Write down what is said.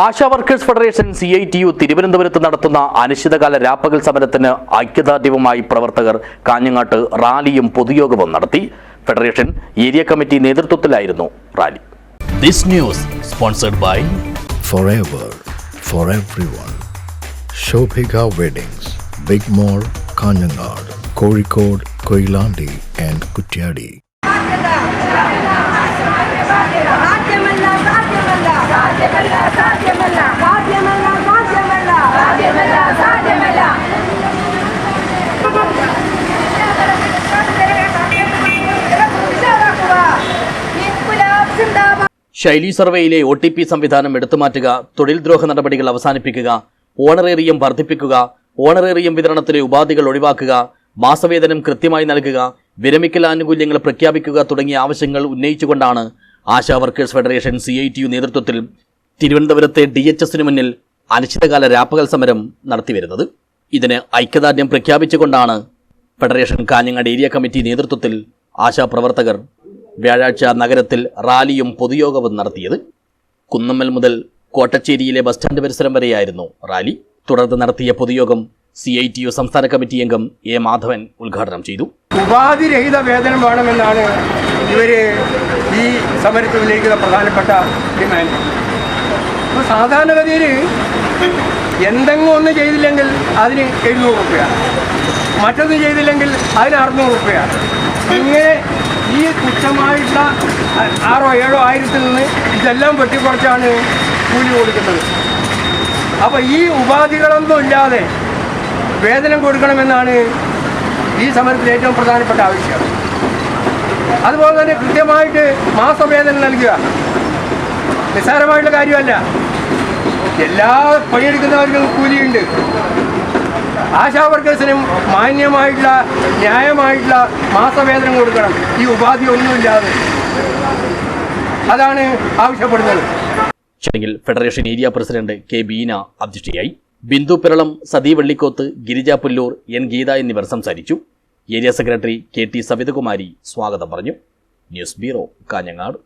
ASHA workers federation CITU തിരുവനന്തപുരത്ത് നടത്തുന്ന അനിശ്ചിതകാല രാപ്പകൽ സമരത്തിന് ഐക്യദാർഢ്യവുമായി പ്രവർത്തകർ കാഞ്ഞങ്ങാട്ട് റാലിയും പൊതുയോഗവും നടത്തി. ഫെഡറേഷൻ ഏരിയ കമ്മിറ്റി നേതൃത്വത്തിലായിരുന്നു rally. This news sponsored by Forever for everyone. Shobhika Weddings, Big Mall, Kanyanad, Kozhikode, Koilandi and Kutyadi. ശൈലി സർവേയിലെ OTP സംവിധാനം എടുത്തുമാറ്റുക, തൊഴിൽ ദ്രോഹ നടപടികൾ അവസാനിപ്പിക്കുക, ഓണറേറിയം വർദ്ധിപ്പിക്കുക, ഓണറേറിയം വിതരണത്തിലെ ഉപാധികൾ ഒഴിവാക്കുക, മാസവേതനം കൃത്യമായി നൽകുക, വിരമിക്കൽ ആനുകൂല്യങ്ങൾ പ്രഖ്യാപിക്കുക തുടങ്ങിയ ആവശ്യങ്ങൾ ഉന്നയിച്ചുകൊണ്ടാണ് ആശാ വർക്കേഴ്സ് ഫെഡറേഷൻ CITU നേതൃത്വത്തിൽ തിരുവനന്തപുരത്തെ DHSന് മുന്നിൽ അനിശ്ചിതകാല രാപ്പകൽ സമരം നടത്തിവരുന്നത്. ഇതിന് ഐക്യദാർഢ്യം പ്രഖ്യാപിച്ചുകൊണ്ടാണ് ഫെഡറേഷൻ കാഞ്ഞങ്ങാട് ഏരിയ കമ്മിറ്റി നേതൃത്വത്തിൽ ആശാപ്രവർത്തകർ വ്യാഴാഴ്ച നഗരത്തിൽ റാലിയും പൊതുയോഗവും നടത്തിയത്. കുന്നമ്മൽ മുതൽ കോട്ടച്ചേരിയിലെ ബസ് സ്റ്റാൻഡ് പരിസരം വരെയായിരുന്നു റാലി. തുടർന്ന് നടത്തിയ പൊതുയോഗം CITU സംസ്ഥാന കമ്മിറ്റി അംഗം A. മാധവൻ ഉദ്ഘാടനം ചെയ്തു. ഉപാധിരഹിത വേതനം വേണമെന്നാണ് ഇവര് ഈ സമരത്തിൽ ഉന്നയിക്കുന്ന പ്രധാനപ്പെട്ട ഡിമാൻഡ്. അപ്പോൾ സാധാരണഗതിയിൽ എന്തെങ്കിലും ഒന്ന് ചെയ്തില്ലെങ്കിൽ അതിന് 700 രൂപയാണ്, മറ്റൊന്നും ചെയ്തില്ലെങ്കിൽ അതിന് 600 രൂപയാണ്. ഇങ്ങനെ ഈ തുച്ഛമായിട്ടുള്ള 6 7 ആയിരത്തിൽ നിന്ന് ഇതെല്ലാം വെട്ടിക്കുറച്ചാണ് കൂലി കൊടുക്കുന്നത്. അപ്പോൾ ഈ ഉപാധികളൊന്നും ഇല്ലാതെ വേതനം കൊടുക്കണമെന്നാണ് ഈ സമരത്തിൽ ഏറ്റവും പ്രധാനപ്പെട്ട ആവശ്യം. അതുപോലെ തന്നെ കൃത്യമായിട്ട് മാസവേതനം നൽകുക നിസ്സാരമായിട്ടുള്ള കാര്യമല്ല. എല്ലാ പണിയെടുക്കുന്നവർക്കും കൂലിയുണ്ട്. ആശാ വർക്കേഴ്സിനും മാന്യമായിട്ടുള്ള ന്യായമായിട്ടുള്ള മാസവേതനം കൊടുക്കണം, ഈ ഉപാധി ഒന്നുമില്ലാതെ. അതാണ് ആവശ്യപ്പെടുന്നത്. ചടങ്ങിൽ federation area president K. Beena അധ്യക്ഷയായി. ബിന്ദു പിറളം, സതി വെള്ളിക്കോത്ത്, ഗിരിജ പുല്ലൂർ, N. ഗീത എന്നിവർ സംസാരിച്ചു. Area secretary KT. സവിതകുമാരി സ്വാഗതം പറഞ്ഞു. News bureau, Kanhangad.